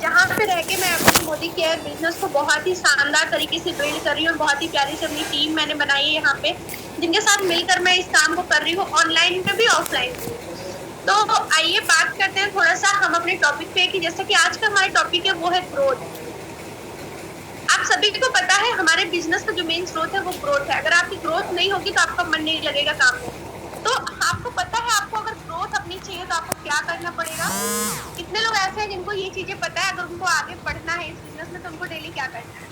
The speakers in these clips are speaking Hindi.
जहाँ पे रह के मैं अपनी मोदी केयर बिजनेस को बहुत ही शानदार तरीके से बिल्ड कर रही हूँ। बहुत ही प्यारी से अपनी टीम मैंने बनाई है यहाँ पे, जिनके साथ मिलकर मैं इस काम को कर रही हूँ, ऑनलाइन में भी ऑफलाइन भी। तो आइए बात करते हैं थोड़ा सा हम अपने टॉपिक पे, कि जैसे कि आज का हमारा टॉपिक है वो है ग्रोथ। आप सभी को पता है हमारे बिजनेस का जो मेन स्रोत है वो ग्रोथ है। अगर आपकी ग्रोथ नहीं होगी तो आपका मन नहीं लगेगा काम में। तो आपको पता है आपको अगर ग्रोथ अपनी चाहिए तो आपको क्या करना पड़ेगा? कितने लोग ऐसे हैं जिनको ये चीजें पता है, अगर उनको आगे बढ़ना है इस बिजनेस में तो उनको डेली क्या करना है?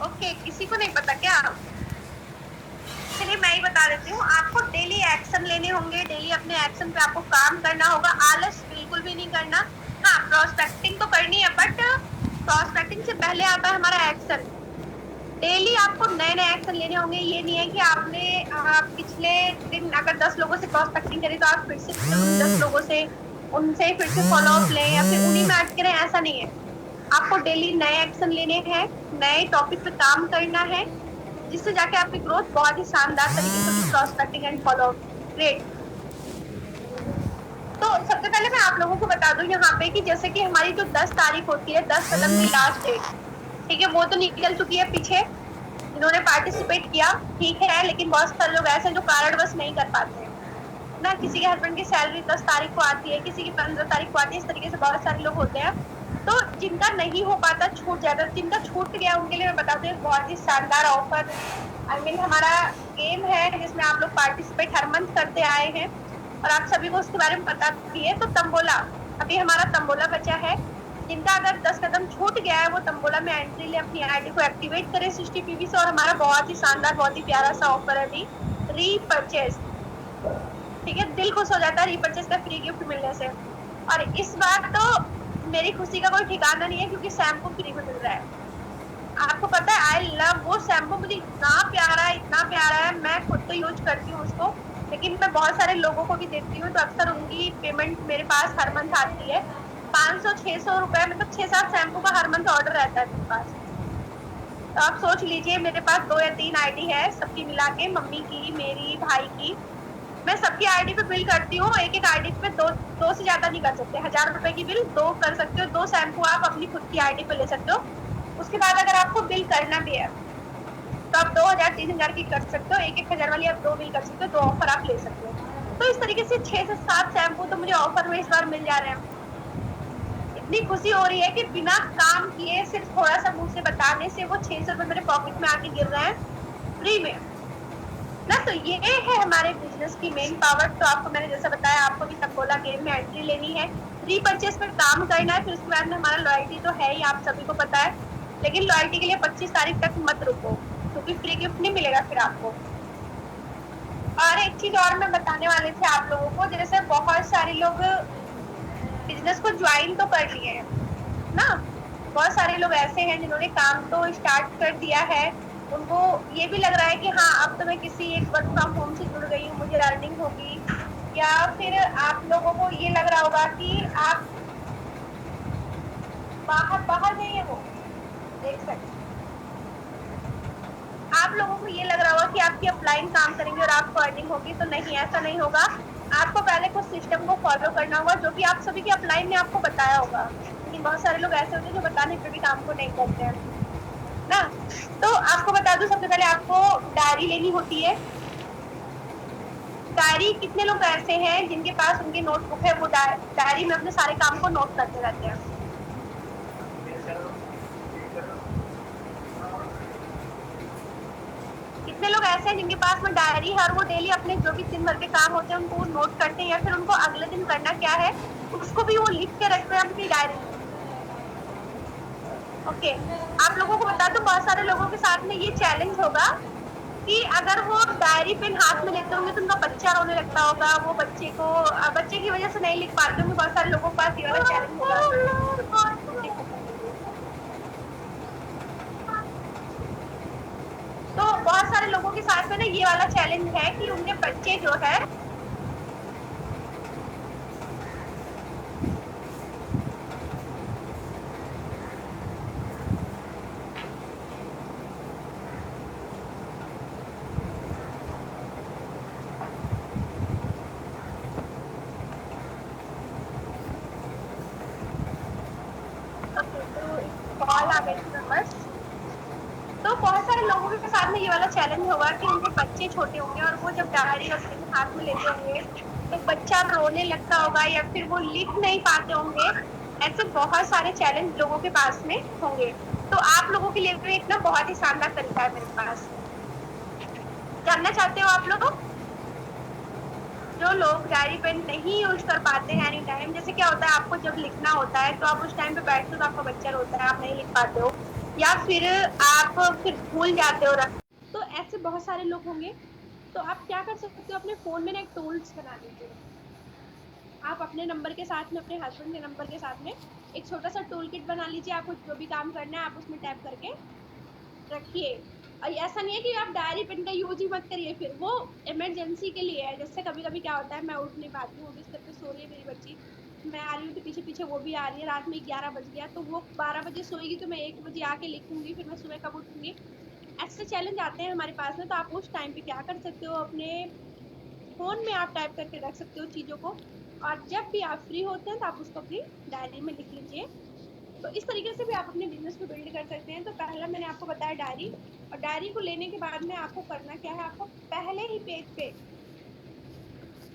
ओके, किसी को नहीं पता क्या? चलिए मैं ही बता देती हूँ। आपको डेली एक्शन लेने होंगे, डेली अपने एक्शन पे आपको काम करना होगा। आलस बिल्कुल भी नहीं करना। हाँ, प्रोस्पेक्टिंग तो करनी है, बट प्रोस्पेक्टिंग से पहले आता है हमारा एक्शन। डेली आपको नए नए एक्शन लेने होंगे। ये नहीं है कि आपने पिछले दिन अगर 10 लोगों से प्रोस्पेक्टिंग करी तो आप फिर से उन 10 लोगों से उनसे फिर से फॉलो अप लें या फिर उन्हीं में अटके रहें, ऐसा नहीं है। आपको डेली नए एक्शन लेने हैं, नए टॉपिक पे काम करना है, जिससे जाके आपकी ग्रोथ बहुत ही शानदार तरीके से होगी। Prospecting and follow up, great. तो सबसे पहले मैं आप लोगों को बता दूं यहाँ पे कि जैसे कि हमारी जो 10 तारीख होती है, 10 कदम की लास्ट डेट, ठीक है, वो तो निकल चुकी है पीछे। जिन्होंने पार्टिसिपेट किया ठीक है, लेकिन बहुत सारे लोग ऐसे हैं जो कारणवश नहीं कर पाते हैं ना। किसी के हस्बैंड की सैलरी 10 तारीख को आती है, किसी की 15 तारीख को आती है, इस तरीके से बहुत सारे लोग होते हैं। तो जिनका नहीं हो पाता, छूट जाता, जिनका छूट गया उनके लिए मैं बताती हूँ बहुत ही शानदार ऑफर। हमारा गेम है जिसमें आप लोग पार्टिसिपेट हर मंथ करते आए हैं और आप सभी को उसके बारे में पता भी है। तो तंबोला, अभी हमारा तंबोला बचा है। जिनका अगर 10 कदम छूट गया है वो तंबोला में एंट्री ले अपनी आईडी को एक्टिवेट करे 60 पीवी से। और हमारा बहुत ही शानदार, बहुत ही प्यारा सा ऑफर है अभी, रीपरचेज। ठीक है, दिल खुश हो जाता है रीपरचेज का फ्री गिफ्ट मिलने से। और इस बार तो मेरी खुशी का कोई ठिकाना नहीं है, क्योंकि शैम्पू फ्री में मिल रहा है। आपको पता है आई लव वो शैम्पू, मुझे इतना प्यारा है, इतना प्यारा है। मैं खुद तो यूज करती हूँ उसको, लेकिन मैं बहुत सारे लोगों को भी देती हूँ, तो अक्सर उनकी पेमेंट मेरे पास हर मंथ आती है। 500-600 रुपए, मतलब 6-7 शैम्पू का हर मंथ ऑर्डर रहता है मेरे पास। तो आप सोच लीजिए, मेरे पास 2 या 3 आईडी है, सबकी मिला के, मम्मी की, मेरी, भाई की। मैं सबकी आईडी पे बिल करती हूँ। एक एक आईडी पे दो से ज्यादा नहीं कर सकते। 1000 रुपए की बिल 2 कर सकते हो। 2 शैम्पू आप अपनी खुद की आईडी पे ले सकते हो। उसके बाद अगर आपको बिल करना भी है तो आप 2000-3000 की कर सकते हो। 1-1000 वाली आप 2 बिल कर सकते हो, 2 ऑफर आप ले सकते हो। तो इस तरीके से 6 से 7 शैम्पू तो मुझे ऑफर में इस बार मिल जा रहे हैं। इतनी खुशी हो रही है कि बिना काम किए, सिर्फ थोड़ा सा मुंह से बताने से वो 600 रुपए मेरे पॉकेट में आके गिर रहे हैं फ्री में ना। तो ये है हमारे बिजनेस की मेन पावर। तो आपको मैंने जैसा बताया, आपको भी तंबोला गेम में एंट्री लेनी है, रीपरचेज पर काम करना है। फिर उसके बाद में हमारा लॉयल्टी तो है ही, आप सभी को पता है। लेकिन लॉयल्टी के लिए 25 तारीख तक मत रुको, क्योंकि फ्री गिफ्ट नहीं मिलेगा फिर आपको। और एक चीज और मैं बताने वाले थे आप लोगों को, जैसे बहुत सारे लोग बिजनेस को ज्वाइन तो कर लिए हैं ना। बहुत सारे लोग ऐसे हैं जिन्होंने काम तो स्टार्ट कर दिया है। उनको ये भी लग रहा है कि हाँ, अब तो मैं किसी एक वर्क फ्रॉम होम से जुड़ गई हूँ, मुझे अर्निंग होगी। या फिर आप लोगों को ये लग रहा होगा कि आप बाहर बाहर गए हो, एक सेकंड। आप लोगों को ये लग रहा होगा कि आपकी अपलाइन काम करेंगे और आपको अर्निंग होगी, तो नहीं, ऐसा नहीं होगा। आपको पहले कुछ सिस्टम को फॉलो करना होगा, जो कि आप सभी के अपलाइन ने आपको बताया होगा। लेकिन बहुत सारे लोग ऐसे होते हैं जो बताने पे भी काम को नहीं करते हैं ना। तो आपको बता दूं, सबसे पहले आपको डायरी लेनी होती है। डायरी, कितने लोग ऐसे हैं जिनके पास उनकी नोटबुक है, वो डायरी में अपने सारे काम को नोट करते रहते हैं? कितने लोग ऐसे हैं जिनके पास में डायरी है और वो डेली अपने जो भी दिन भर के काम होते हैं उनको नोट करते हैं, या फिर उनको अगले दिन करना क्या है उसको भी वो लिख के रखते हैं अपनी डायरी में? ओके, आप लोगों को बता दो, बहुत सारे लोगों के साथ में ये चैलेंज होगा कि अगर वो डायरी पेन हाथ में लेते होंगे तो उनका बच्चा रोने लगता होगा। वो बच्चे की वजह से नहीं लिख पाते होंगे। बहुत सारे लोगों के पास ये वाला चैलेंज होगा। तो बहुत सारे लोगों के साथ में ना ये वाला चैलेंज है कि उनके बच्चे जो है, बहुत सारे लोगों के साथ में ये वाला चैलेंज होगा कि उनके बच्चे छोटे होंगे और वो जब डायरी और पेन हाथ में लेते होंगे तो बच्चा रोने लगता होगा या फिर वो लिख नहीं पाते होंगे। ऐसे बहुत सारे चैलेंज लोगों के पास में होंगे। तो आप लोगों के लिए भी एक ना बहुत ही शानदार तरीका है मेरे पास। जानना चाहते हो आप लोग? जो लोग डायरी पेन नहीं यूज कर पाते हैं एनी टाइम, जैसे क्या होता है आपको जब लिखना होता है तो आप उस टाइम पे बैठते हो तो आपका बच्चा रोता है, आप नहीं लिख पाते हो या फिर आप फिर भूल जाते हो रख। तो ऐसे बहुत सारे लोग होंगे। तो आप क्या कर सकते हो, अपने फोन में ना एक टूल्स बना लीजिए। आप अपने नंबर के साथ में, अपने हस्बैंड के नंबर के साथ में एक छोटा सा टूल किट बना लीजिए। आपको जो भी काम करना है आप उसमें टैप करके रखिए। और ऐसा नहीं है कि आप डायरी पेन का यूज ही मत करिए, फिर वो इमरजेंसी के लिए है। जैसे कभी कभी क्या होता है, मैं उठ नहीं पाती हूँ, बिस्तर पे सो रही है मेरी बच्ची, मैं आ रही हूँ तो पीछे पीछे वो भी आ रही है, रात में 11 बज गया तो वो 12 बजे सोएगी तो मैं 1 बजे आके लिखूंगी, फिर मैं सुबह कब उठूंगी। ऐसे चैलेंज आते हैं हमारे पास में। तो आप उस टाइम पे क्या कर सकते हो, अपने फोन में आप टाइप करके रख सकते हो चीजों को, और जब भी आप फ्री होते हैं तो आप उसको अपनी डायरी में लिख लीजिए। तो इस तरीके से भी आप अपने बिजनेस को बिल्ड कर सकते हैं। तो पहला मैंने आपको बताया डायरी, और डायरी को लेने के बाद में आपको करना क्या है, आपको पहले ही पेज पे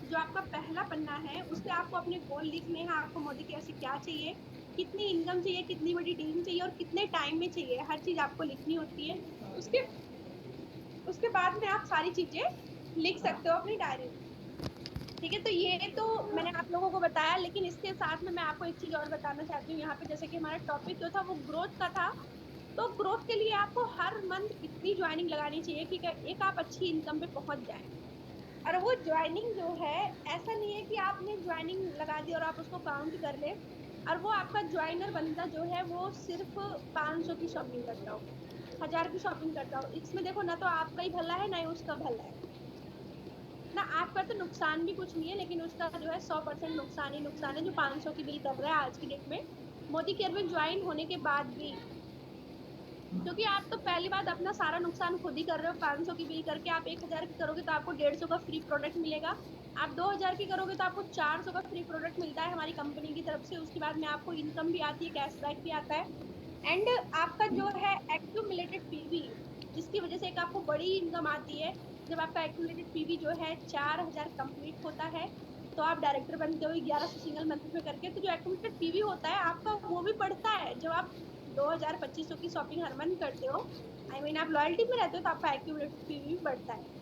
जो आपका पहला पन्ना है उस पे आपको अपने गोल लिखने हैं। आपको मोदी केयर से क्या चाहिए, कितनी इनकम चाहिए, कितनी बड़ी टीम चाहिए और कितने टाइम में चाहिए, हर चीज आपको लिखनी होती है। उसके उसके बाद में आप सारी चीजें लिख सकते हो अपनी डायरी में। ठीक है, तो ये तो मैंने आप लोगों को बताया, लेकिन इसके साथ में मैं आपको एक चीज और बताना चाहती हूँ यहाँ पे। जैसे कि हमारा टॉपिक जो था वो ग्रोथ का था, तो ग्रोथ के लिए आपको हर मंथ इतनी ज्वाइनिंग लगानी चाहिए कि एक आप अच्छी इनकम पे पहुंच जाए। और वो ज्वाइनिंग जो है, ऐसा नहीं है कि आपने ज्वाइनिंग लगा दी और आप उसको काउंट कर ले और वो आपका ज्वाइनर बंदा जो है वो सिर्फ 500 की शॉपिंग करता हो, 1000 की शॉपिंग करता हो। इसमें देखो ना तो आपका ही भला है ना ही उसका भला है ना। आपका तो नुकसान भी कुछ नहीं है, लेकिन उसका जो है 100% नुकसान ही नुकसान है, जो 500 की बिल कर रहा है आज की डेट में मोदी केयर में ज्वाइन होने के बाद भी। क्योंकि आप तो पहली बात अपना सारा नुकसान खुद ही कर रहे हो। 500 की बिल करके आप 1000 की करोगे तो आपको 150 का फ्री प्रोडक्ट मिलेगा। आप 2000 की करोगे तो आपको 400 का फ्री प्रोडक्ट मिलता है हमारी कंपनी की तरफ से। उसके बाद में आपको इनकम भी आती है, कैशबैक भी आता है। एंड आपका जो है एक्यूमुलेटेड पीवी, जिसकी वजह से एक आपको बड़ी इनकम आती है। जब आपका एक्यूमुलेटेड पीवी जो है 4000 कंप्लीट होता है तो आप डायरेक्टर बनते हो 1100 सिंगल मंथ में करके। तो जो एक्यूमुलेटेड पीवी होता है आपका वो भी बढ़ता है। जब आप 2000-2500 की शॉपिंग हर मंथ करते हो, आई मीन आप लॉयल्टी में रहते हो, तो आपका एक्यूमुलेटेड पीवी भी बढ़ता है।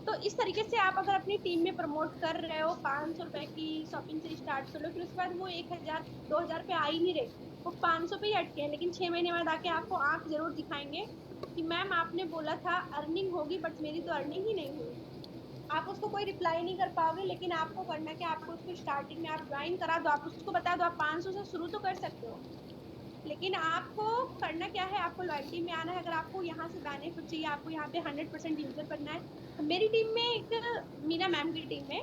तो इस तरीके से आप अगर अपनी टीम में प्रमोट कर रहे हो, 500 रुपए की शॉपिंग से स्टार्ट कर लो, फिर उसके बाद वो 1000 2000 पे आ ही नहीं रहे, वो 500 पे ही अटके हैं। लेकिन 6 महीने बाद आके आपको आंख जरूर दिखाएंगे कि मैम आपने बोला था अर्निंग होगी, बट मेरी तो अर्निंग ही नहीं हुई। आप उसको कोई रिप्लाई नहीं कर पाओगे, लेकिन आपको करना क्या, आपको उसको स्टार्टिंग में आप ज्वाइन करा दो, आप उसको बता दो आप 500 से शुरू तो कर सकते हो, लेकिन आपको करना क्या है, आपको लॉयल्टी में आना है। अगर आपको यहाँ से बेनिफिट चाहिए, आपको यहाँ पे 100% यूजर बनना है। तो मेरी टीम में एक मीना मैम की टीम में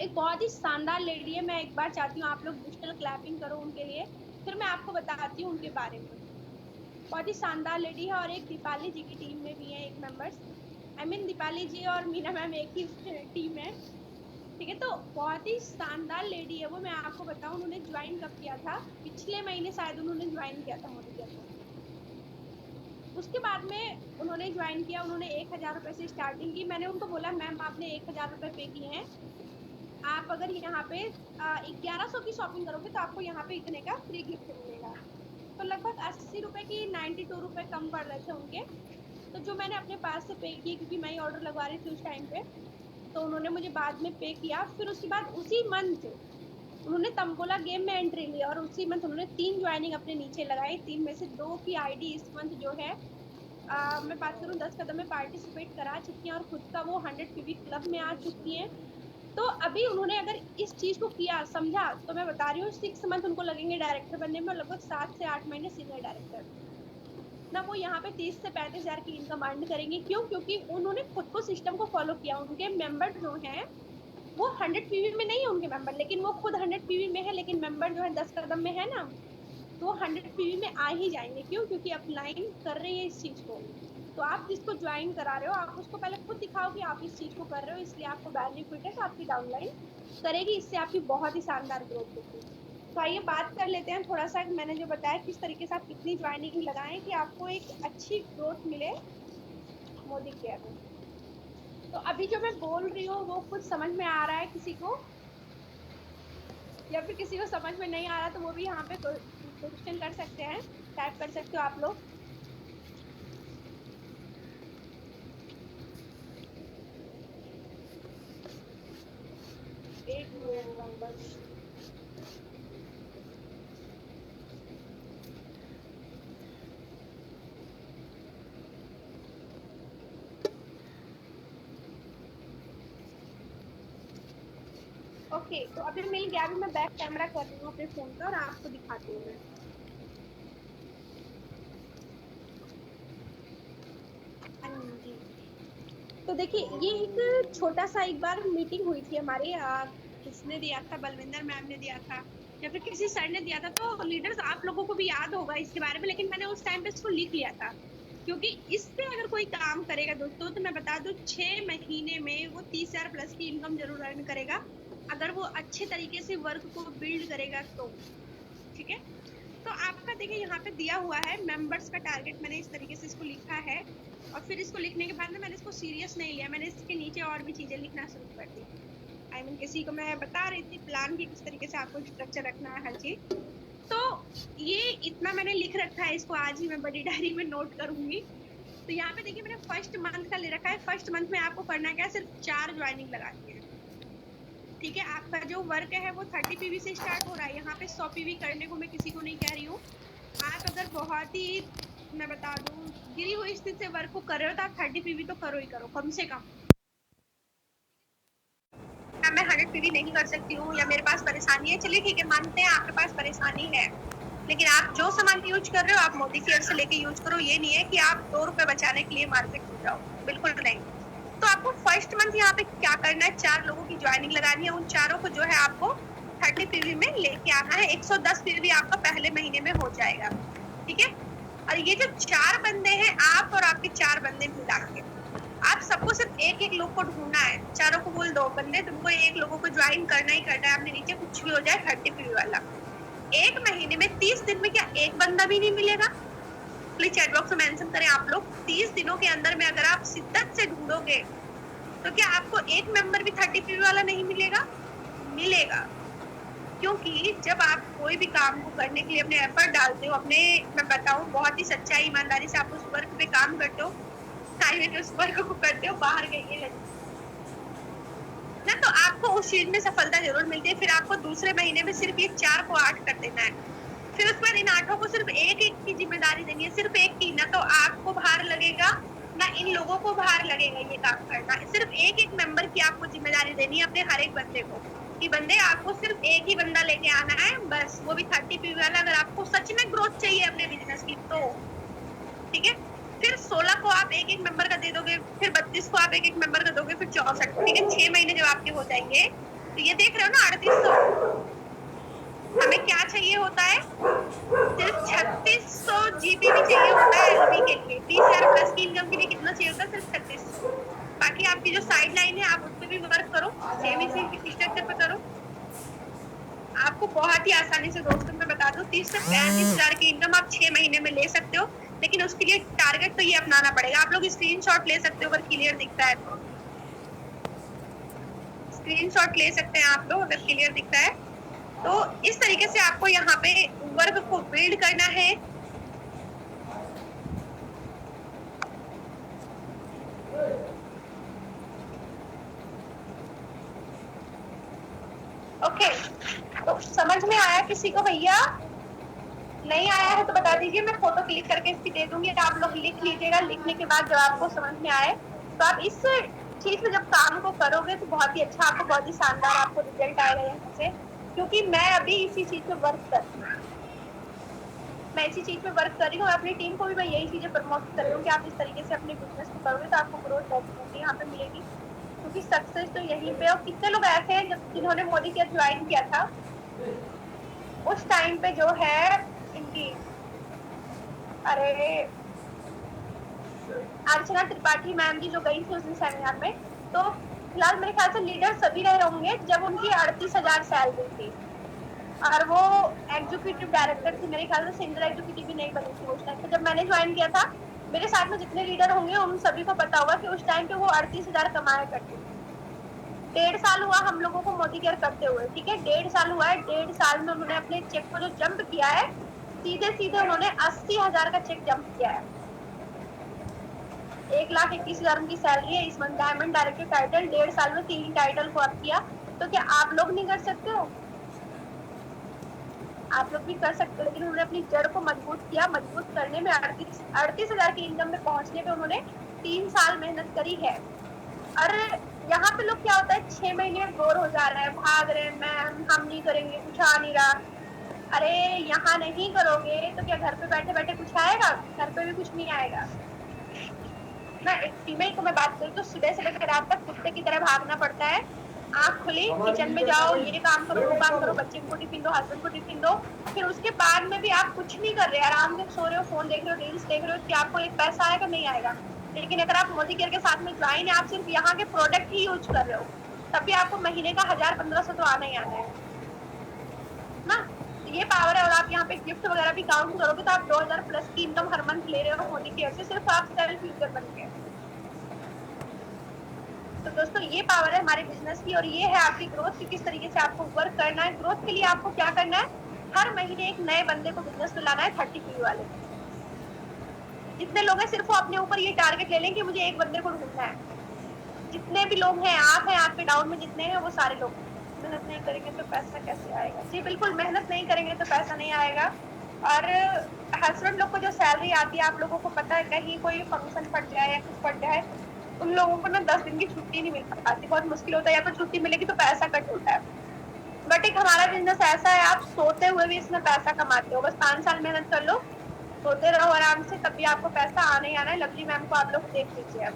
एक बहुत ही शानदार लेडी है। मैं एक बार चाहती हूँ आप लोग डिजिटल क्लैपिंग करो उनके लिए, फिर मैं आपको बताती हूँ उनके बारे में। बहुत ही शानदार लेडी है। और एक दीपाली जी की टीम में भी है एक मेंबर्स, आई मीन दीपाली जी और मीना मैम एक ही टीम है। ठीक है, तो बहुत ही शानदार लेडी है वो। मैं आपको बताऊं उन्होंने ज्वाइन कब किया था, पिछले महीने शायद उन्होंने ज्वाइन किया था मोदी केयर को। उसके बाद में उन्होंने ज्वाइन किया, उन्होंने 1000 रुपए से स्टार्टिंग की। मैंने उनको बोला मैम आपने 1000 रुपए पे किए हैं, आप अगर यहाँ पे 1100 की शॉपिंग करोगे तो आपको यहाँ पे इतने का फ्री गिफ्ट मिलेगा। तो लगभग 80 रुपए की 92 रुपए कम पड़ रहे थे उनके। तो जो मैंने अपने पास से पे किए, क्योंकि मैं ही ऑर्डर लगवा रही थी उस टाइम पे, तो उन्होंने मुझे बाद में पे किया। फिर उसके बाद उसी मंथ उन्होंने तंबोला गेम में एंट्री ली और उसी मंथ उन्होंने 3 ज्वाइनिंग अपने नीचे लगाई। 3 में से 2 की आईडी इस मंथ जो है मैं बात करूं 10 कदम में पार्टिसिपेट करा चुकी हैं और खुद का वो 100 पीवी क्लब में आ चुकी हैं। तो अभी उन्होंने अगर इस चीज को किया समझा, तो मैं बता रही हूँ 6 मंथ उनको लगेंगे डायरेक्टर बनने में, और लगभग 7 से 8 महीने सीनियर डायरेक्टर ना। वो यहाँ पे 30 से 35 हजार की इनकम अर्न करेंगे। क्यों? क्योंकि उन्होंने खुद को सिस्टम को फॉलो किया। उनके मेंबर जो हैं वो 100 पीवी में नहीं है उनके मेंबर, लेकिन वो खुद 100 पीवी में है, लेकिन मेंबर जो है 10 कदम में है ना, तो वो 100 पीवी में आ ही जाएंगे। क्यों? क्योंकि अपलाइन कर रही है इस चीज को। तो आप जिसको ज्वाइन करा रहे हो आप उसको पहले खुद दिखाओ कि आप इस चीज को कर रहे हो, इसलिए आपको बेनिफिट है, तो आपकी डाउनलाइन करेगी, इससे आपकी बहुत ही शानदार ग्रोथ होगी। तो आइए बात कर लेते हैं थोड़ा सा, मैंने जो बताया किस तरीके से आप कितनी ज्वाइनिंग लगाएं कि आपको एक अच्छी ग्रोथ मिले मोदी केयर में। तो अभी जो मैं बोल रही हूँ वो कुछ समझ में आ रहा है किसी को, या फिर किसी को समझ में नहीं आ रहा तो वो भी यहाँ पे क्वेश्चन कर सकते हैं, टाइप कर सकते हो आप लोग। एक मिनट बस। ओके, तो अभी मिल गया। अभी मैं बैक कैमरा कर रही हूँ अपने फोन का और आपको दिखाती हूँ मैं। हाँ जी, तो देखिए ये एक छोटा सा एक बार मीटिंग हुई थी हमारी, किसने दिया था, बलविंदर मैम ने दिया था या फिर किसी सर ने दिया था। तो लीडर्स आप लोगों को भी याद होगा इसके बारे में, लेकिन मैंने उस टाइम पे इसको लिख लिया था क्योंकि इस पे अगर कोई काम करेगा दोस्तों तो मैं बता दूं 6 महीने में वो 30,000 प्लस की इनकम जरूर अर्न करेगा, अगर वो अच्छे तरीके से वर्क को बिल्ड करेगा तो। ठीक है, तो आपका देखिए यहाँ पे दिया हुआ है मेंबर्स का टारगेट, मैंने इस तरीके से इसको लिखा है और फिर इसको लिखने के बाद ना मैंने इसको सीरियस नहीं लिया, मैंने इसके नीचे और भी चीजें लिखना शुरू कर दी। आई मीन किसी को मैं बता रही थी प्लान की किस तरीके से आपको स्ट्रक्चर रखना है हर चीज। तो ये इतना मैंने लिख रखा है, इसको आज ही मैं बड़ी डायरी में नोट करूंगी। तो यहाँ पे देखिए मैंने फर्स्ट मंथ का ले रखा है। फर्स्ट मंथ में आपको करना क्या है, सिर्फ 4 ज्वाइनिंग लगानी है। ठीक है, आपका जो वर्क है वो 30 पीवी से स्टार्ट हो रहा है। यहाँ पे 100 पीवी करने को मैं किसी को नहीं कह रही हूँ। आप अगर बहुत ही, मैं बता दूं, गिरी हुई स्थिति से वर्क को कर रहे हो तो आप 30 पीवी तो करो ही करो कम से कम। मैं 100 पीवी नहीं कर सकती हूँ या मेरे पास परेशानी है, चलिए ठीक है मानते हैं आपके पास परेशानी है, लेकिन आप जो सामान यूज कर रहे हो आप मोदी केयर से लेके यूज करो। ये नहीं है कि आप 2 रुपए बचाने के लिए मार्केट में जाओ, बिल्कुल नहीं। तो आपको फर्स्ट मंथ यहाँ पे क्या करना है, 4 लोगों की ज्वाइनिंग लगानी है। उन चारों को जो है आपको 30 पीवी में लेके आना है। 110 पीवी आपका पहले महीने में हो जाएगा। ठीक है, और ये जो 4 बंदे हैं, आप और आपके 4 बंदे मिला के, आप सबको सिर्फ एक एक लोग को ढूंढना है। चारों को बोल दो बंदे तुमको एक लोगों को ज्वाइन करना ही करना है, आपने नीचे कुछ भी हो जाए 30 पीवी वाला। एक महीने में 30 दिन में क्या एक बंदा भी नहीं मिलेगा? प्लीज चैट बॉक्स में मेंशन करें आप लोग। 30 दिनों के अंदर में अगर आप शिद्दत से ढूंढोगे तो क्या आपको एक मेंबर भी 30 पीवी वाला नहीं मिलेगा? मिलेगा, क्योंकि जब आप कोई भी काम को करने के लिए अपने एफर्ट डालते हो, अपने, मैं बताऊं बहुत ही सच्चाई ईमानदारी से आप उस वर्क पे काम करते हो, उस वर्क को करते हो, बाहर गई ना, तो आपको उस चीज में सफलता जरूर मिलती है। फिर आपको दूसरे महीने में सिर्फ ये 4 को 8 कर देना है। फिर उसके बाद इन 8 को सिर्फ एक एक की जिम्मेदारी देनी है, सिर्फ एक की। ना तो आपको भार लगेगा ना इन लोगों को भार लगेगा ये काम करना। सिर्फ एक एक मेंबर की आपको जिम्मेदारी देनी है अपने हर एक बंदे को, कि बंदे आपको सिर्फ एक ही बंदा लेके आना है बस, वो भी 30 पीवी वाला। अगर आपको सच में ग्रोथ चाहिए अपने बिजनेस की तो। ठीक है, फिर 16 को आप एक एक मेंबर का दे दोगे, फिर 32 को आप एक एक मेंबर का दोगे, फिर 64 को। ठीक है, 6 महीने जब आपके हो जाएंगे तो ये देख रहे हो ना 3800, हमें क्या चाहिए होता है, सिर्फ 3600 जीबी भी चाहिए होता है एलबी के लिए। 20,000 प्लस की इनकम के लिए कितना चाहिए होता है, सिर्फ 3600। बाकी आपकी जो साइड लाइन है आप उस पर भी वर्क करो, सेम इसी स्ट्रक्चर पे करो, आपको बहुत ही आसानी से दोस्तों मैं बता दूं 30 से 35,000 की इनकम आप 6 महीने में ले सकते हो। लेकिन उसके लिए टारगेट तो ये अपनाना पड़ेगा। आप लोग स्क्रीनशॉट ले सकते हो अगर क्लियर दिखता है तो, स्क्रीनशॉट ले सकते हैं आप लोग अगर क्लियर दिखता है तो। इस तरीके से आपको यहाँ पे वर्क को बिल्ड करना है। ओके, तो समझ में आया किसी को? भैया नहीं आया है तो बता दीजिए, मैं फोटो क्लिक करके इसकी दे दूंगी, आप लोग लिख लीजिएगा। लिखने के बाद जब आपको समझ में आए तो आप इस चीज में जब काम को करोगे तो बहुत ही अच्छा, आपको बहुत ही शानदार आपको रिजल्ट आएगा यहाँ से। क्योंकि मैं अभी इसी चीज पे वर्क कर रही हूँ, मैं इसी चीज पे वर्क कर रही हूँ। अपनी टीम को भी मैं यही चीजें प्रमोट कर रही हूँ कि आप इस तरीके से अपने बिजनेस को करोगे तो आपको ग्रोथ डेफिनेटली यहाँ पे मिलेगी, क्योंकि सक्सेस तो यहीं पे। और कितने लोग ऐसे हैं जिन्होंने मोदी केयर ज्वाइन किया था उस टाइम पे जो है इनकी, अरे अर्चना त्रिपाठी मैम जी जो गई थी उस दिन सेमिनार में, तो फिलहाल मेरे ख्याल से लीडर सभी रहे होंगे जब उनकी 38,000 सैलरी थी। और वो एग्जीक्यूटिव डायरेक्टर थी, मेरे ख्याल से सिंगल एग्जीक्यूटिव भी नहीं बनी थी उस टाइम पे। जब मैंने ज्वाइन किया था, मेरे साथ में जितने लीडर होंगे उन सभी को पता होगा कि उस टाइम पे वो 38,000 कमाया करते थे। 1.5 साल हुआ हम लोगों को मोदी केयर करते हुए, ठीक है, 1.5 साल हुआ है। 1.5 साल में उन्होंने अपने चेक को जो जंप किया है, सीधे सीधे उन्होंने 80,000 का चेक जंप किया है। 1,21,000 उनकी सैलरी है इस मंथ। डायमंड डायरेक्टर टाइटल 1.5 साल में 3 टाइटल को अप किया। तो क्या आप लोग नहीं कर सकते हो? आप लोग भी कर सकते हो, लेकिन उन्होंने अपनी जड़ को मजबूत किया। मजबूत करने में 38,000 की इनकम में पहुंचने में उन्होंने 3 साल मेहनत करी है। और यहाँ पे लोग क्या होता है, 6 महीने बोर हो जा रहे हैं, भाग रहे हैं, मैम हम नहीं करेंगे, कुछ आ नहीं रहा। अरे यहाँ नहीं करोगे तो क्या घर पे बैठे बैठे कुछ आएगा? घर पे भी कुछ नहीं आएगा ना। एक फीमेल को मैं बात करूँ तो सुबह से लेकर रात तक कुत्ते की तरह भागना पड़ता है। आँख खुली, किचन में जाओ, ये काम करो, वो काम करो, बच्चे को टिफिन दो, हस्बैंड को टिफिन दो। फिर उसके बाद में भी आप कुछ नहीं कर रहे, आराम से सो रहे हो, फोन देख रहे हो, रील्स देख रहे हो, क्या आपको एक पैसा आएगा? नहीं आएगा। लेकिन अगर आप मोदी केयर के साथ में ज्वाइन है, आप सिर्फ यहाँ के प्रोडक्ट ही यूज कर रहे हो, तब भी आपको महीने का 1,000-1,500 तो आना ही आना है ना। ये पावर है। और आप यहाँ पे गिफ्ट वगैरह भी काउंट करोगे तो आप 2,000 प्लस की इनकम हर मंथ ले रहे हो मोदी केयर से, सिर्फ आप सेल्फ यूजर बन के। तो दोस्तों ये पावर है हमारे बिजनेस की, और ये है आपकी ग्रोथ की किस तरीके से आपको वर्क करना है। ग्रोथ के लिए आपको क्या करना है, हर महीने एक नए बंदे को बिजनेस में लाना है। 30 वाले जितने लोग हैं, सिर्फ वो अपने ऊपर ये टारगेट ले लें कि मुझे एक बंदे को ढूंढना है। जितने भी लोग हैं, आप पे डाउन में जितने हैं, वो सारे लोग मेहनत नहीं करेंगे तो पैसा कैसे आएगा? जी बिल्कुल, मेहनत नहीं करेंगे तो पैसा नहीं आएगा। और हस्बैंड लोग को जो सैलरी आती है, आप लोगों को पता है, कहीं कोई फंक्शन पड़ जाए या कुछ पड़ जाए, उन लोगों को ना 10 दिन की छुट्टी नहीं मिल पाती, बहुत मुश्किल होता है। या तो छुट्टी मिलेगी तो पैसा कट होता है। बट एक हमारा बिजनेस ऐसा है, आप सोते हुए भी इसमें पैसा कमाते हो। बस 5 साल मेहनत कर लो, सोते रहो आराम से, तब भी आपको पैसा आने ही आना है। लवली मैम को आप लोग देख लीजिए। अब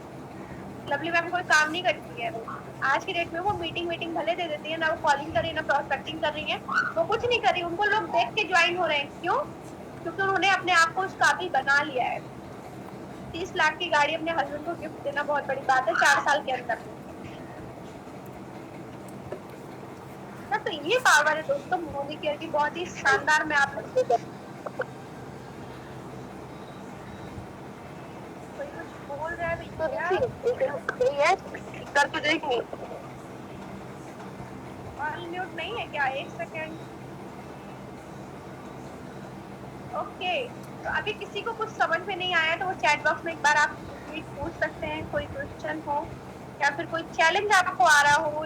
लवली मैम कोई काम नहीं करती है आज की डेट में। वो मीटिंग भले दे देती है ना, वो कॉलिंग कर रही है ना प्रोस्पेक्टिंग कर रही है, वो कुछ नहीं कर रही। उनको लोग देख के ज्वाइन हो रहे हैं, क्यों? क्योंकि उन्होंने अपने आप को उस काबिल बना लिया है। 30 लाख की गाड़ी अपने हस्बैंड को गिफ्ट देना बहुत बड़ी बात है 4 साल के अंदर। तो ये पावर है दोस्तों मोदी केयर की, बहुत ही शानदार। मैं आप लोग कोई कुछ बोल रहा है भैया, कर तो देखेंगे। ऑन म्यूट नहीं है क्या? 1 सेकेंड। ओके, तो अभी किसी को कुछ समझ में नहीं आया तो वो चैट बॉक्स में एक बार आप पूछ सकते हैं, कोई क्वेश्चन हो या फिर कोई चैलेंज आपको आ रहा हो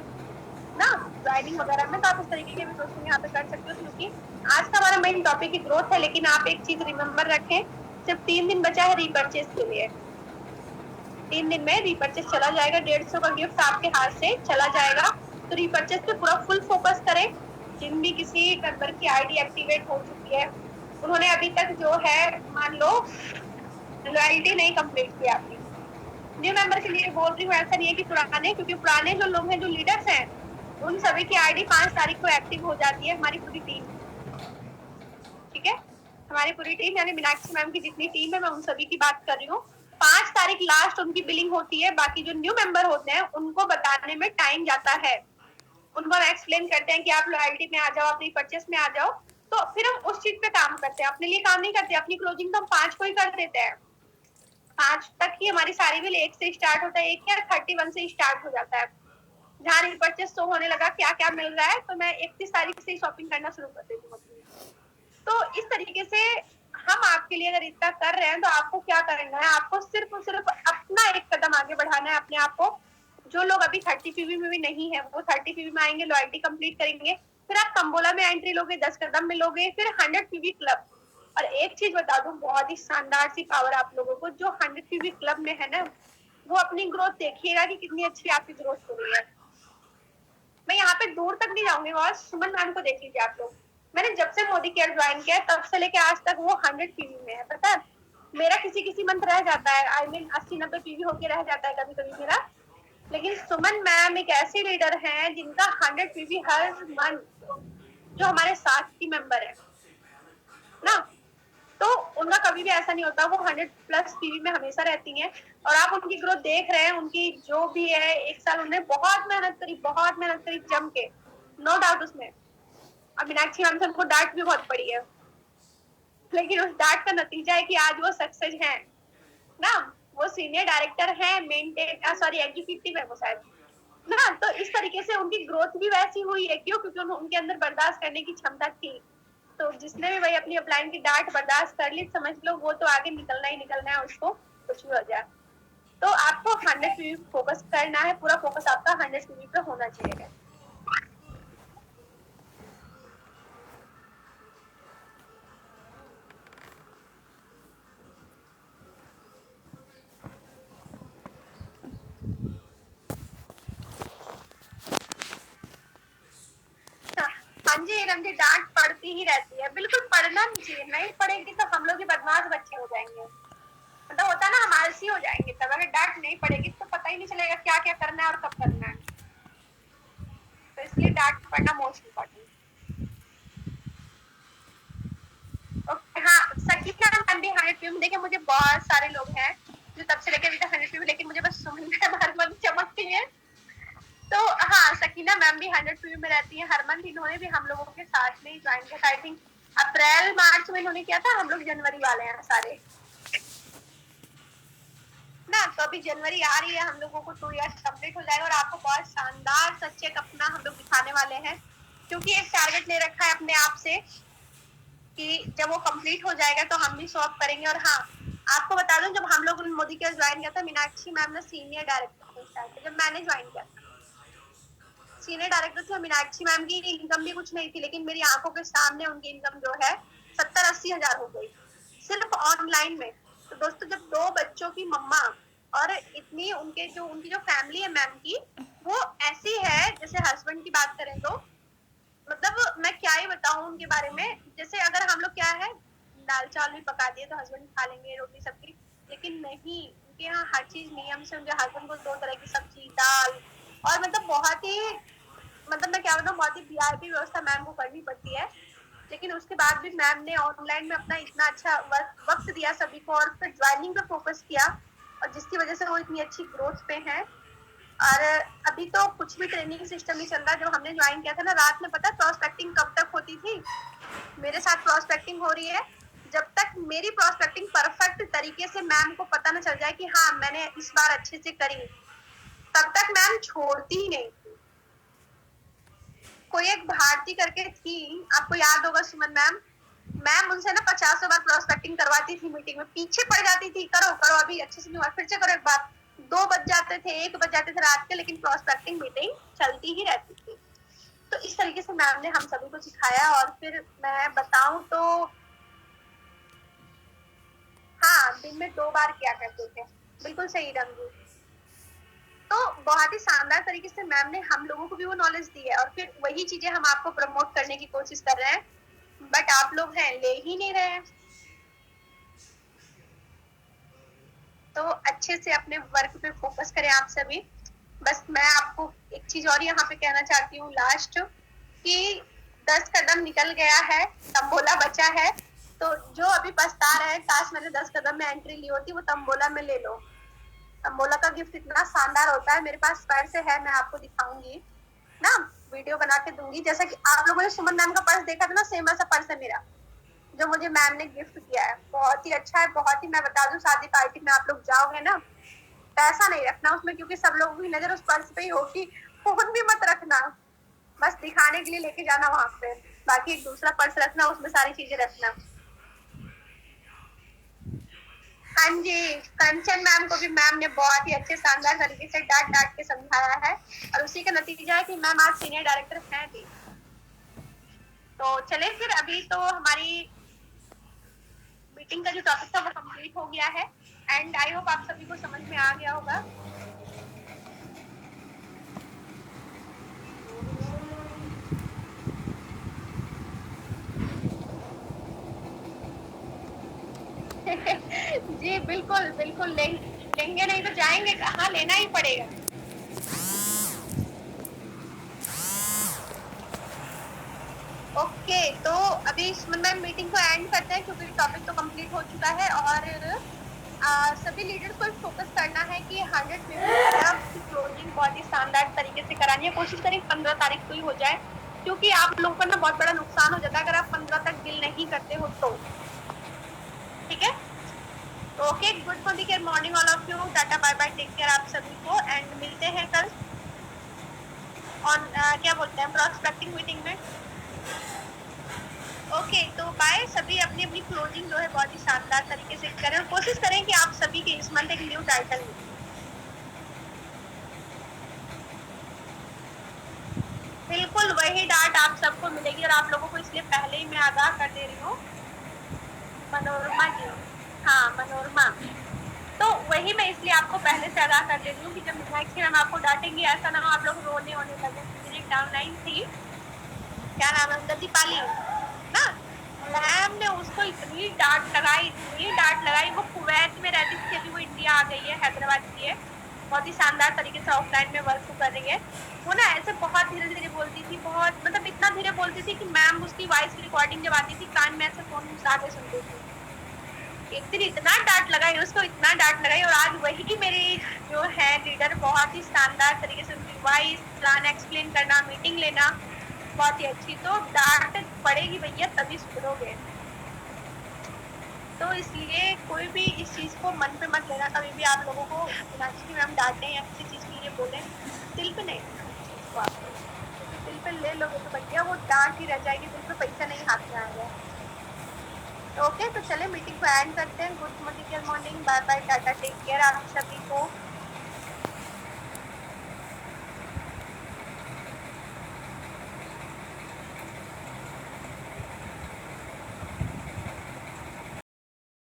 ना राइडिंग वगैरह में, तो आप उस तरीके के भी क्वेश्चन यहाँ पे कर सकते हो। क्योंकि आज का हमारा मेन टॉपिक ही ग्रोथ है। लेकिन आप एक चीज रिमेम्बर रखें, सिर्फ 3 दिन बचा है रीपर्चेज के लिए। 3 दिन में रीपर्चेज चला जाएगा, 150 का गिफ्ट आपके हाथ से चला जाएगा। तो रीपर्चेज पे पूरा फुल फोकस करें। जिन भी किसी मेंबर की आईडी एक्टिवेट हो चुकी है, उन्होंने अभी तक जो है, मान लो लॉयल्टी नहीं कंप्लीट की आपकी। न्यू मेंबर के लिए बोल रही हूँ, ऐसा नहीं है कि पुराने, क्योंकि पुराने जो लोग हैं, जो लीडर्स हैं, उन सभी की आईडी 5 तारीख को एक्टिव हो जाती है। हमारी पूरी टीम, ठीक है, हमारी पूरी टीम यानी मीनाक्षी मैम की जितनी टीम है, मैं उन सभी की बात कर रही हूँ। 5 तारीख लास्ट उनकी बिलिंग होती है। बाकी जो न्यू मेंबर होते हैं उनको बताने में टाइम जाता है। उनको हम एक्सप्लेन करते हैं कि आप लॉयल्टी में आ जाओ, अपनी परचेस में आ जाओ। तो फिर हम उस चीज पे काम करते हैं, अपने लिए काम नहीं करते। अपनी क्लोजिंग तो हम 5 को ही कर देते हैं। 5 तक ही हमारी सारी बिल 1 से स्टार्ट होता है, 1 या 31 से स्टार्ट हो जाता है। जहाँ रीपर्चेस शो होने लगा क्या क्या मिल रहा है, तो मैं 31 तारीख से शॉपिंग करना शुरू कर देती हूँ। तो इस तरीके से हम आपके लिए अगर इतना कर रहे हैं, तो आपको क्या करना है, आपको सिर्फ और सिर्फ अपना एक कदम आगे बढ़ाना है अपने आप को। जो लोग अभी 30 पीवी में भी नहीं है, वो 30 पीवी में आएंगे, लॉयल्टी कंप्लीट करेंगे, फिर आप कंबोला में एंट्री लोगे, 10 कदम में लोगे, फिर 100 पीवी क्लब। और एक चीज बता दूं, बहुत ही शानदार सी पावर आप लोगों को, जो 100 पीवी क्लब में है ना, वो अपनी ग्रोथ देखिएगा कि कितनी अच्छी आपकी ग्रोथ हो रही है। मैं यहाँ पे दूर तक नहीं जाऊंगी, और सुमन मैम को देख लीजिए आप लोग। मैंने जब से मोदी केयर ज्वाइन किया तब से लेके आज तक वो 100 पीवी में है। पता है, मेरा किसी मंथ रह जाता है, आई मीन 80-90 पीवी होके रह जाता है कभी कभी मेरा। लेकिन सुमन मैम एक ऐसी लीडर हैं जिनका 100 पीवी हर मंथ, जो हमारे साथ की मेंबर है ना, तो उनका कभी भी ऐसा नहीं होता। वो 100 प्लस पीवी में हमेशा रहती हैं। और आप उनकी ग्रोथ देख रहे हैं, उनकी जो भी है, 1 साल उन्होंने बहुत मेहनत करी जम के, नो डाउट उसमें। और मीनाक्षी मैम से हमको डांट भी बहुत पड़ी है, लेकिन उस डांट का नतीजा है कि आज वो सक्सेस है ना, वो सीनियर डायरेक्टर है, मेंटेन सॉरी एग्जीक्यूटिव है वो शायद ना। तो इस तरीके से उनकी ग्रोथ भी वैसी हुई है, क्यों? क्योंकि उनके अंदर बर्दाश्त करने की क्षमता थी। तो जिसने भी भाई अपनी अपलाइन की डांट बर्दाश्त कर ली, समझ लो वो तो आगे निकलना ही निकलना है, उसको कुछ भी हो जाए। तो आपको 100 पीवी फोकस करना है, पूरा फोकस आपका 100 पीवी पे होना चाहिए। हाँ जी रंजी, डांट पड़ती ही रहती है, बिल्कुल पढ़ना नहीं चाहिए, नहीं पढ़ेगी तो हम लोग ही बदमाश बच्चे हो जाएंगे, मतलब होता है ना, हम आलसी हो जाएंगे तब। अगर डांट नहीं पड़ेगी तो पता ही नहीं चलेगा क्या क्या करना है और कब करना है। तो इसलिए डांट पढ़ना मोस्ट इम्पोर्टेंट। ओके हाँ, सकीना मैम भी 100 पीवी। देखिए मुझे बहुत सारे लोग हैं जो तब से लेकर अभी तक 100 पीवी, लेकिन मुझे बस सुमन मैम हर मंथ चमकती है। तो हाँ, सकीना मैम भी 100 पीवी में रहती है हर मंथ। इन्होंने भी हम लोगों के साथ में ज्वाइन किया, आई थिंक अप्रैल मार्च में इन्होंने किया था, हम लोग जनवरी वाले हैं सारे ना। तो अभी जनवरी आ रही है, हम लोगों को 2 इयर्स कंप्लीट हो जाएगा और आपको बहुत शानदार सच्चे अपना हम लोग दिखाने वाले हैं, क्योंकि एक टारगेट ले रखा है अपने आप से कि जब वो कंप्लीट हो जाएगा तो हम भी शो अप करेंगे। और हाँ, आपको बता दूं, जब हम लोग मोदी के ज्वाइन किया था, मीनाक्षी मैम ने सीनियर डायरेक्टर थे जब मैंने ज्वाइन किया था, सीनियर डायरेक्टर थी। मीनाक्षी मैम की इनकम भी कुछ नहीं थी, लेकिन मेरी आंखों के सामने उनकी इनकम जो है 70-80 हजार हो गई सिर्फ ऑनलाइन में। तो दोस्तों, जब 2 बच्चों की मम्मा और इतनी उनकी जो फैमिली है मैम की, वो ऐसी है, जैसे हस्बैंड की बात करें तो मतलब मैं क्या ही बताऊं उनके बारे में। जैसे अगर हम लोग क्या है, दाल चावल भी पका दिए तो हस्बैंड खा लेंगे, रोटी सब्जी, लेकिन नहीं, उनके यहाँ हर चीज नियम से। उनके हस्बैंड को 2 तरह की सब्जी, दाल, और मतलब बहुत ही, मतलब मैं क्या बताऊं, बहुत ही वीआईपी व्यवस्था मैम को करनी पड़ती है। लेकिन उसके बाद भी मैम ने ऑनलाइन में अपना इतना अच्छा वक्त दिया सभी को, और फिर ज्वाइनिंग पे फोकस किया, और जिसकी वजह से वो इतनी अच्छी ग्रोथ पे है। और अभी तो कुछ भी ट्रेनिंग सिस्टम नहीं चल रहा। जब हमने ज्वाइन किया था ना, रात में पता प्रोस्पेक्टिंग कब तक होती थी? मेरे साथ प्रोस्पेक्टिंग हो रही है, जब तक मेरी प्रोस्पेक्टिंग परफेक्ट तरीके से मैम को पता न चल जाए कि हाँ मैंने इस बार अच्छे से करी, तब तक मैम छोड़ती ही नहीं थी। कोई एक भारती करके थी, आपको याद होगा सुमन मैम, मैम उनसे ना 50 बार प्रोस्पेक्टिंग करवाती थी, मीटिंग में पीछे पड़ जाती थी, करो करो अभी अच्छे से नहीं हुआ, फिर से करो एक बार। 2 बज जाते थे, 1 बज जाते थे रात के, लेकिन प्रोस्पेक्टिंग मीटिंग चलती ही रहती थी। तो इस तरीके से मैम ने हम सभी को सिखाया। और फिर मैं बताऊं तो हाँ, दिन में 2 बार किया करते थे, बिल्कुल सही रंगू। तो बहुत ही शानदार तरीके से मैम ने हम लोगों को भी वो नॉलेज दी है, और फिर वही चीजें हम आपको प्रमोट करने की कोशिश कर रहे हैं, बट आप लोग हैं ले ही नहीं रहे हैं। तो अच्छे से अपने वर्क पे फोकस करें आप सभी। बस मैं आपको एक चीज और यहाँ पे कहना चाहती हूँ लास्ट, कि 10 कदम निकल गया है, तंबोला बचा है। तो जो अभी पछता रहे हैं, काश मैंने 10 कदम में एंट्री ली होती, वो तंबोला में ले लो। तंबोला का गिफ्ट इतना शानदार होता है, मेरे पास पर्स है, मैं आपको दिखाऊंगी ना, वीडियो बना के दूंगी। जैसा कि आप लोगों ने सुमन मैम का पर्स देखा था ना, सेम ऐसा पर्स है मेरा, जो मुझे मैम ने गिफ्ट किया है। बहुत ही अच्छा है, बहुत ही, मैं बता दूं, शादी पार्टी में आप लोग जाओगे ना, पैसा नहीं रखना उसमें, क्योंकि सब लोगों की नजर उस पर्स पे ही होगी। फोन भी मत रखना, बस दिखाने के लिए लेके जाना वहां पे। बाकी एक दूसरा पर्स रखना, उसमें सारी चीजें रखना। हाँ जी, कंचन मैम को भी मैम ने बहुत ही अच्छे शानदार तरीके से डांट डांट के समझाया है, और उसी का नतीजा है कि मैम आज सीनियर डायरेक्टर हैं भी। तो चले फिर, अभी तो हमारी मीटिंग का जो टॉपिक था वो कंप्लीट हो गया है, एंड आई होप आप सभी को समझ में आ गया होगा। जी बिल्कुल बिल्कुल, लेंगे नहीं तो जाएंगे कहाँ, लेना ही पड़ेगा। ओके, तो अभी मैम मीटिंग को एंड करते हैं, क्योंकि टॉपिक तो कंप्लीट हो चुका है। और सभी लीडर्स को फोकस करना है कि 100 की क्लोजिंग बहुत ही शानदार तरीके से करानी है। कोशिश करें 15 तारीख को ही हो जाए, क्योंकि आप लोगों का ना बहुत बड़ा नुकसान हो जाता है अगर आप 15 तक डील नहीं करते हो तो, ठीक है। Okay, good morning all of you, tata bye bye, take care आप सभी को, एंड मिलते हैं कल ऑन क्या बोलते हैं प्रोस्पेक्टिंग मीटिंग में। ओके, तो बाय सभी, अपनी अपनी क्लोजिंग जो है बहुत ही शानदार तरीके से करें और कोशिश करें कि आप सभी के इस मंथ एक न्यू टाइटल मिले। बिल्कुल वही डांट आप सबको मिलेगी और आप लोगों को इसलिए पहले ही मैं आगाह कर दे रही हूँ। मनोरमा जी, हाँ मनोरमा, तो वही मैं इसलिए आपको पहले से आगाह कर दे रही हूँ कि जब नेक्स्ट टाइम आपको डांटेंगे ऐसा ना हो आप लोग रोने होने लगे। मेरी डाउनलाइन थी, क्या नाम है उनका, दीपाली ना, मैम ने उसको इतनी डांट लगाई, वो कुवैत में रहती थी, अभी वो इंडिया आ गई है, हैदराबाद की है, बहुत ही शानदार तरीके से ऑफलाइन में वर्क कर रही है। वो ना ऐसे बहुत धीरे धीरे बोलती थी, बहुत मतलब इतना धीरे बोलती थी कि मैम उसकी वॉइस रिकॉर्डिंग जब आती थी कान में ऐसे फोन घुसा के सुनती थी। एक दिन इतना डांट लगाई उसको, इतना डांट लगाई, और आज वही मेरी जो है लीडर बहुत ही शानदार तरीके से उनकी वॉइस, प्लान एक्सप्लेन करना, मीटिंग लेना बहुत ही अच्छी। तो डांट पड़ेगी भैया तभी सुधरोगे, तो इसलिए कोई भी इस चीज को मन पे मत लेना कभी भी। आप लोगों को मीनाक्षी मैम डांटे या किसी चीज के लिए बोले, दिल पे नहीं लेना, दिल पे ले लोगे तो भैया वो डांट ही रह जाएगी, दिल पे पैसा नहीं हाथ में आएगा। ओके, तो चले मीटिंग को एंड करते हैं। Good morning, bye bye, tata, take care आप सभी को।